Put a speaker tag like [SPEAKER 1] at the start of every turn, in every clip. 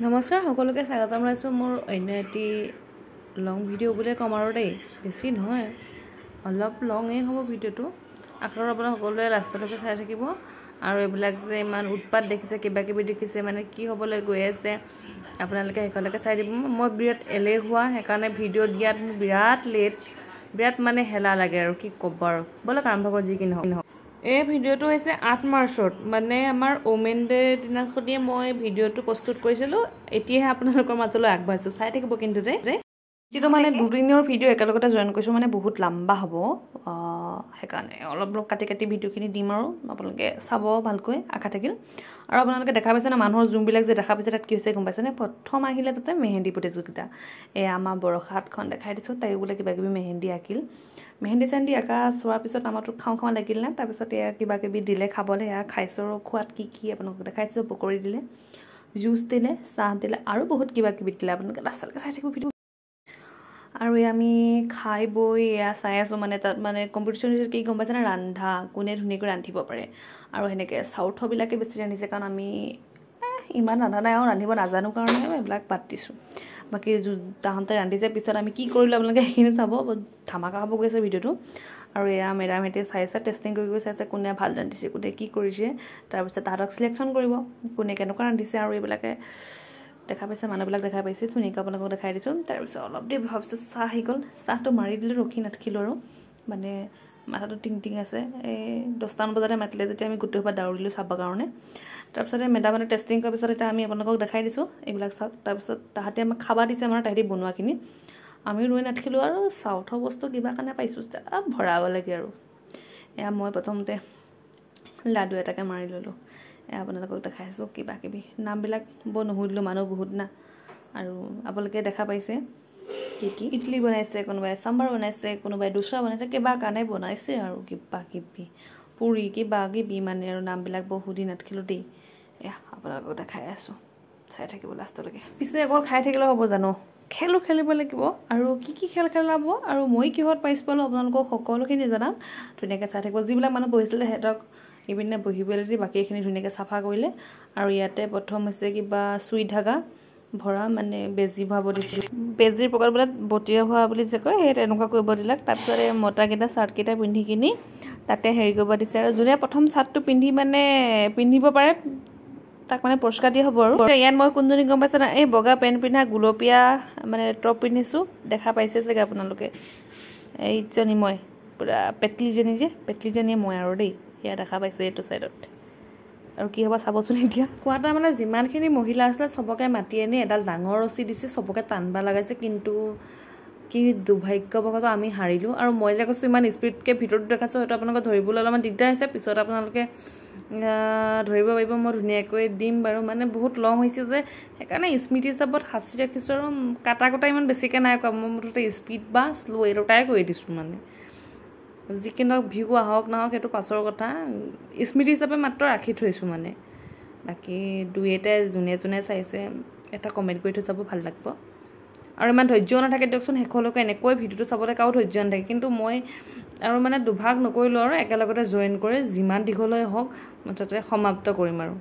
[SPEAKER 1] নমস্কাৰ সকলোকে স্বাগতম জনাইছোঁ মোৰ অন্য এটি লং ভিডিঅ' বুলিয়ে ক'ম আৰু দেই বেছি নহয় অলপ লঙেই হ'ব ভিডিঅ'টো আশা কৰোঁ আপোনালোকে সকলোৱে লাষ্টলৈকে চাই থাকিব আৰু এইবিলাক যে ইমান উৎপাত দেখিছে কিবা কিবি দেখিছে মানে কি হ'বলৈ গৈ আছে আপোনালোকে শেষলৈকে চাই দিব মই বিৰাট এলেহুৱা সেইকাৰণে ভিডিঅ' দিয়াত মোৰ বিৰাট লেট বিৰাট মানে হেলা লাগে আৰু কি ক'ব আৰু ব'লক আৰম্ভ কৰোঁ যি কি নহওক এই ভিডিঅ'টো হৈছে 8 মাৰ্চত মানে আমাৰ ওমেন ডে দিনাখনিয়ে মই ভিডিঅ'টো প্ৰস্তুত কৰিছিলোঁ এতিয়াহে আপোনালোকৰ মাজলৈ আগবাঢ়িছোঁ চাই থাকিব কিন্তু যিটো মানে দুদিনৰ ভিডিঅ' একেলগতে জইন কৰিছোঁ মানে বহুত লম্বা হ'ব সেইকাৰণে অলপ কাটি কাটি ভিডিঅ'খিনি দিম আৰু আপোনালোকে চাব ভালকৈ আশা থাকিল আৰু আপোনালোকে দেখা পাইছে না মানুহৰ জুমবিলাক যে দেখা পাইছে তাত কি হৈছে গম পাইছেনে প্ৰথম আহিলে তাতে মেহেন্দি প্ৰতিযোগিতা আমাৰ বৰষাতখন দেখাই দিছোঁ তাইও বোলে কিবা কিবি মেহেন্দি আঁকিল মেহেন্দি চেহেন্দি আঁকা চোৱাৰ পিছত আমাৰতো খাওঁ লাগিল না তাৰপিছত এয়া কিবা কিবি দিলে খাবলৈ এয়া খাইছোঁ আৰু খোৱাত কি আপোনালোকক দেখাইছোঁ পকৰি দিলে জুচ দিলে চাহ দিলে আৰু বহুত কিবা কিবি দিলে আপোনালোকে লাষ্টলৈকে চাই থাকিব ভিডিঅ' আৰু আমি খাই বৈ এয়া চাই আছোঁ মানে তাত মানে কম্পিটিশ্যন কি গম পাইছেনে ৰন্ধা কোনে ধুনীয়াকৈ ৰান্ধিব পাৰে আৰু সেনেকৈ চাউথৰবিলাকে বেছি ৰান্ধিছে কাৰণ আমি ইমান ৰন্ধা নাই আৰু ৰান্ধিব নাজানো কাৰণে এইবিলাক বাদ দিছোঁ বাকী তাহঁতে ৰান্ধিছে পিছত আমি কি কৰিলোঁ আপোনালোকে সেইখিনি চাব ধামাকা হ'ব গৈছে ভিডিঅ'টো আৰু এয়া মেডামহেঁতে চাইছে টেষ্টিং কৰি চাইছে কোনে ভাল ৰান্ধিছে কোনে কি কৰিছে তাৰপিছত তাহাঁতক চিলেকশ্যন কৰিব কোনে কেনেকুৱা ৰান্ধিছে আৰু এইবিলাকে দেখা পাইছে মানুহবিলাক দেখা পাইছে ধুনীয়াকৈ আপোনালোকক দেখাই দিছোঁ তাৰপিছত অলপ দেৰি ভাবিছোঁ চাহ আহি গ'ল চাহটো মাৰি দিলোঁ ৰখি নাথাকিলোঁ আৰু মানে মাথাটো টিং আছে এই 10টামান বজাতে মাতিলে যেতিয়া আমি গোটেই সোপা দৌৰিলোঁ চাবৰ কাৰণে তাৰপিছতে মেডামে টেষ্টিং কৰাৰ পিছত এতিয়া আমি আপোনালোকক দেখাই দিছোঁ এইবিলাক চাওক তাৰপিছত তাহাঁতে আমাক খাব দিছে আমাৰ তাহাঁতি বনোৱাখিনি আমি ৰৈ নাথাকিলোঁ আৰু চাউথৰ বস্তু কিবা কাৰণে পাইছোঁ ভৰাব লাগে আৰু এয়া মই প্ৰথমতে লাডু এটাকে মাৰি ল'লোঁ আপোনালোকক দেখাইছোঁ কিবা কিবি নামবিলাক বৰ নুসুধিলোঁ মানুহ বহুত না আৰু আপোনালোকে দেখা পাইছে কি ইডলি বনাইছে কোনোবাই চাম্বাৰ বনাইছে কোনোবাই ডোচা বনাইছে কিবা কাৰণে বনাইছে আৰু কিবা কিবি পুৰি কিবা কিবি মানে আৰু নামবিলাক বৰ সুধি নাথাকিলোঁ দেই এয়া আপোনালোকক দেখাই আছোঁ চাই থাকিব লাষ্টলৈকে পিছে অকল খাই থাকিলেও হ'ব জানো খেলিব লাগিব আৰু কি খেল খেলাব আৰু মই কিহত প্ৰাইজ পালোঁ আপোনালোকক সকলোখিনি জনাম ধুনীয়াকৈ চাই থাকিব যিবিলাক মানুহ বহিছিলে সিহঁতক ইপিনে বহিবলৈ দি বাকীখিনি ধুনীয়াকৈ চাফা কৰিলে আৰু ইয়াতে প্ৰথম হৈছে কিবা চুই ধাগা ভৰা মানে বেজী ভৰাব দিছিল বেজীৰ পকেট বোলে বটিয়া ভৰা বুলি যে কয় সেই তেনেকুৱা কৰিব দিলাক তাৰপিছত এই মতাকেইটা চাৰ্টকেইটা পিন্ধি কিনি তাতে হেৰি কৰিব দিছে আৰু যোনে প্ৰথম চাৰ্টটো মানে পিন্ধিব পাৰে তাক মানে পুৰস্কাৰ দিয়া হ'ব আৰু ইয়াত মই কোনজনী গম পাইছে না এই বগা পেণ্ট পিন্ধা গুলপীয়া মানে টপ পিন্ধিছোঁ দেখা পাইছে চাগে আপোনালোকে এইজনী মই পূৰা পেটলিজনীয়ে মই আৰু দেই সেয়া দেখা পাইছে এইটো ছাইডত আৰু কি হ'ব চাবচোন এতিয়া কোৱাটা মানে যিমানখিনি মহিলা আছিলে চবকে মাতি আনি এডাল ডাঙৰ ৰছী দিছে চবকে টানবা লগাইছে কিন্তু কি দুৰ্ভাগ্যবশতঃ আমি হাৰিলোঁ আৰু মই যে কৈছোঁ ইমান স্পীডকৈ ভিতৰটো দেখাইছোঁ হয়তো আপোনালোকে ধৰিবলৈ অলপমান দিগদাৰ হৈছে পিছত আপোনালোকে ধৰিব পাৰিব মই ধুনীয়াকৈ দিম বাৰু মানে বহুত লং হৈছে যে সেইকাৰণে স্মৃতি হিচাপত সাঁচি ৰাখিছোঁ আৰু কাটা ইমান বেছিকৈ নাই কোৱা মই মুঠতে স্পীড বা শ্ল' এই দুটাই কৰি দিছোঁ মানে যিকি ভিউ আহক নাহক সেইটো পাছৰ কথা স্মৃতি হিচাপে মাত্ৰ ৰাখি থৈছোঁ মানে বাকী দুই এটাই যোনে চাইছে এটা কমেণ্ট কৰি থৈ যাব ভাল লাগিব আৰু ইমান ধৈৰ্য নাথাকে দিয়কচোন শেষলৈকে এনেকৈ ভিডিঅ'টো চাবলৈ কাৰো ধৈৰ্য নাথাকে কিন্তু মই আৰু মানে দুভাগ নকৰিলোঁ আৰু একেলগতে জইন কৰি যিমান দীঘলৈ হওক মুঠতে সমাপ্ত কৰিম আৰু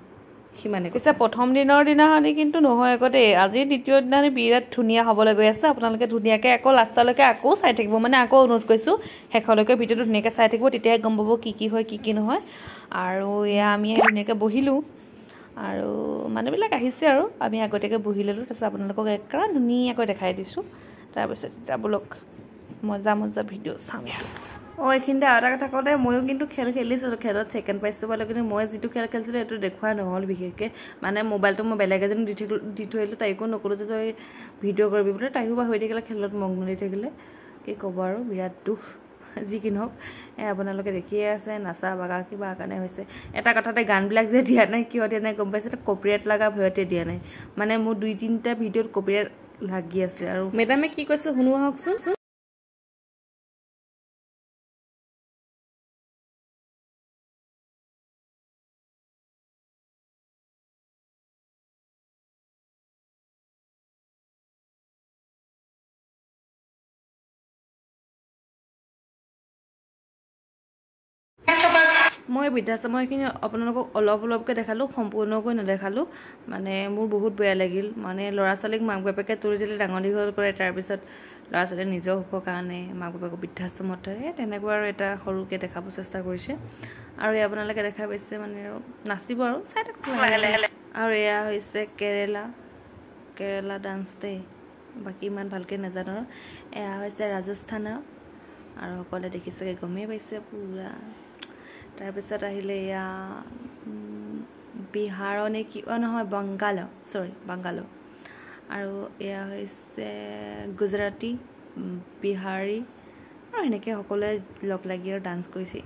[SPEAKER 1] সিমানে পিছে প্ৰথম দিনৰ দিনাখনি কিন্তু নহয় আকৌ দেই আজিৰ দ্বিতীয় দিনাখনি বিৰাট ধুনীয়া হ'বলৈ গৈ আছে আপোনালোকে ধুনীয়াকৈ আকৌ লাষ্টলৈকে আকৌ চাই থাকিব মানে আকৌ অনুৰোধ কৰিছোঁ শেষলৈকে ভিডিঅ'টো ধুনীয়াকৈ চাই থাকিব তেতিয়াহে গম পাব কি হয় কি নহয় আৰু এয়া আমি ধুনীয়াকৈ বহিলোঁ আৰু মানুহবিলাক আহিছে আৰু আমি আগতীয়াকৈ বহি ল'লোঁ তাৰপিছত আপোনালোকক একেবাৰে ধুনীয়াকৈ দেখাই দিছোঁ তাৰপিছত এতিয়া বোলক মজা ভিডিঅ' চাম এইখিনিতে আৰু এটা কথা কওঁতে ময়ো কিন্তু খেল খেলিছিলোঁ খেলত ছেকেণ্ড পাইছোঁ পালোঁ কিন্তু মই যিটো খেল খেলিছিলোঁ সেইটো দেখুওৱা নহ'ল বিশেষকৈ মানে মোবাইলটো মই বেলেগ এজনী দি থৈ আহিলোঁ তাইকো নক'লোঁ যে তই ভিডিঅ' কৰিবি বোলে তাইও বা হৈ থাকিলে খেলত মগ্ন দি থাকিলে কি ক'ব আৰু বিৰাট দুখ যি কি নহওক আপোনালোকে দেখিয়ে আছে নাচা বাগা কিবা কাৰণে হৈছে এটা কথাতে গানবিলাক যে দিয়া নাই কিয় দিয়া নাই গম পাইছে কপিৰাইট লগা ভয়তে দিয়া নাই মানে মোৰ 2-3টা ভিডিঅ'ত কপিৰাইট লাগি আছে আৰু মেডামে কি কৈছে শুনো আহকচোন মই বৃদ্ধাশ্ৰমৰখিনি আপোনালোকক অলপ অলপকৈ দেখালোঁ, সম্পূৰ্ণকৈ নেদেখালোঁ। মানে মোৰ বহুত বেয়া লাগিল। মানে ল'ৰা ছোৱালীক মাক বাপেকে তুলি তুলি ডাঙৰ দীঘল কৰে, তাৰপিছত ল'ৰা ছোৱালীয়ে নিজৰ সুখৰ কাৰণে মাক বাপেকক বৃদ্ধাশ্ৰমত থয়। তেনেকুৱা আৰু এটা সৰুকৈ দেখাব চেষ্টা কৰিছে। আৰু এই আপোনালোকে দেখা পাইছে মানে আৰু নাচিব আৰু চাই থাকক লাহে লাহে। আৰু এয়া হৈছে কেৰেলা ডান্স দেই, বাকী ইমান ভালকৈ নাজানো। এয়া হৈছে ৰাজস্থান আৰু সকলোৱে দেখিছেগৈ, গমেই পাইছে পূৰা। তাৰপিছত আহিলে এয়া বিহাৰৰ নে কি, নহয় বাংগালো। আৰু এয়া হৈছে গুজৰাটী, বিহাৰী আৰু সেনেকৈ সকলোৱে লগ লাগি আৰু ডান্স কৰিছে,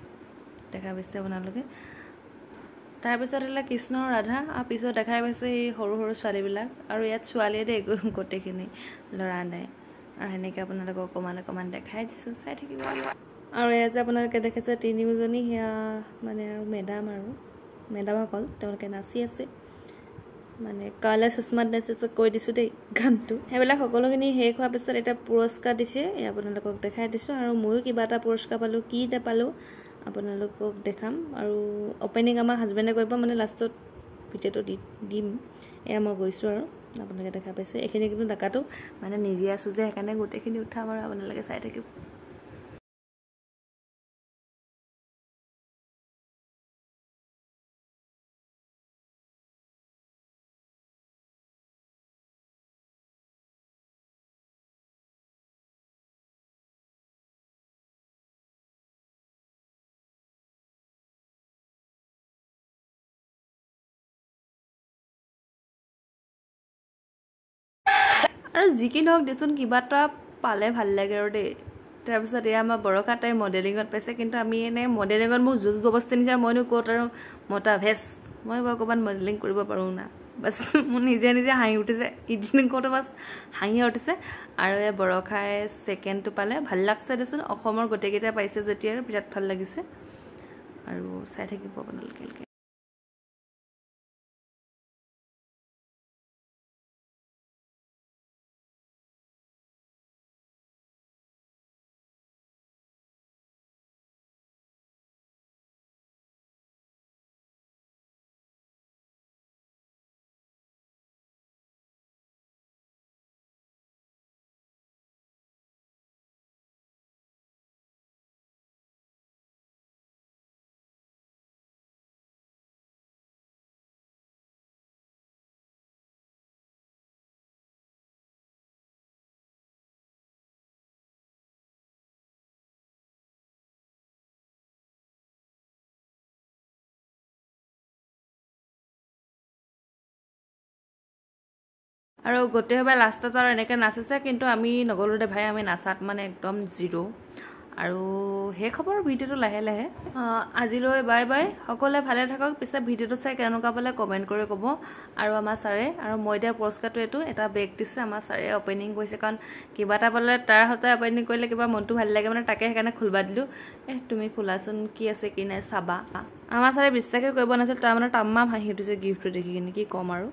[SPEAKER 1] দেখা পাইছে আপোনালোকে। তাৰপিছত আহিলে কৃষ্ণ আৰু ৰাধা, আৰু পিছত দেখাই পাইছে এই সৰু সৰু ছোৱালীবিলাক। আৰু ইয়াত ছোৱালীয়ে দেই গোটেইখিনি, ল'ৰা নাই। আৰু সেনেকৈ আপোনালোকক অকণমান দেখাই দিছোঁ, চাই থাকিব। আৰু এয়া যে আপোনালোকে দেখিছে তিনিওজনী, সেয়া মানে আৰু মেডামসকল, তেওঁলোকে নাচি আছে। মানে কালে চশমা নেচে কৈ দিছোঁ দেই গানটো। সেইবিলাক সকলোখিনি শেষ হোৱাৰ পিছত এটা পুৰস্কাৰ দিছে, আপোনালোকক দেখাই দিছোঁ। আৰু ময়ো কিবা এটা পুৰস্কাৰ পালোঁ, কি এটা পালোঁ আপোনালোকক দেখাম। আৰু অপেনিং আমাৰ হাজবেণ্ডে কৰিব, মানে লাষ্টত ভিডিঅ'টো দিম। এয়া মই গৈছোঁ আৰু আপোনালোকে দেখা পাইছে। এইখিনি কিন্তু ডাকাটো মানে নিজে আছোঁ যে, সেইকাৰণে গোটেইখিনি উঠাম আৰু আপোনালোকে চাই থাকিব। আৰু যি কি নহওক দেচোন, কিবা এটা পালে ভাল লাগে আৰু দেই। তাৰপিছত এয়া আমাৰ বৰষা, তাই মডেলিঙত পাইছে। কিন্তু আমি এনেই মডেলিঙত মোক জোৰ জবস্তি নিচা, মইনো ক'ত আৰু মতা ভেজ, মই বাৰু ক'ৰবাত মডেলিং কৰিব পাৰোঁ না। বাছ মোৰ নিজে হাঁহি উঠিছে, ইদিন কওঁতে বাছ হাঁহিয়ে উঠিছে। আৰু এই বৰষাই ছেকেণ্ডটো পালে, ভাল লাগছে দেচোন। অসমৰ গোটেইকেইটা পাইছে যেতিয়া আৰু বিৰাট ভাল লাগিছে। আৰু চাই থাকিব আপোনালোকে। আৰু গোটেইসোপাই লাষ্টত আৰু এনেকৈ নাচিছে, কিন্তু আমি নগ'লোঁ দে ভাই, আমি নাচাত মানে একদম জিৰ'। আৰু শেষ হ'ব আৰু ভিডিঅ'টো লাহে লাহে। আজিলৈ বাই বাই, সকলোৱে ভালে থাকক। পিছে ভিডিঅ'টো চাই কেনেকুৱা পালে কমেণ্ট কৰি ক'ব। আৰু আমাৰ ছাৰে, আৰু মই দিয়া পুৰস্কাৰটো এইটো এটা বেগ দিছে, আমাৰ ছাৰে অপেনিং কৰিছে। কাৰণ কিবা এটা পালে তাৰ সৈতে অপেনিং কৰিলে কিবা মনটো ভাল লাগে, মানে তাকে সেইকাৰণে খুলবা দিলোঁ। তুমি খোলাচোন, কি আছে কি নাই চাবা। আমাৰ ছাৰে বিশ্বাসে কৰিব নাছিল, তাৰ মানে তাম্মাম হাঁহি উঠিছে গিফ্টটো দেখি কিনে, কি ক'ম আৰু।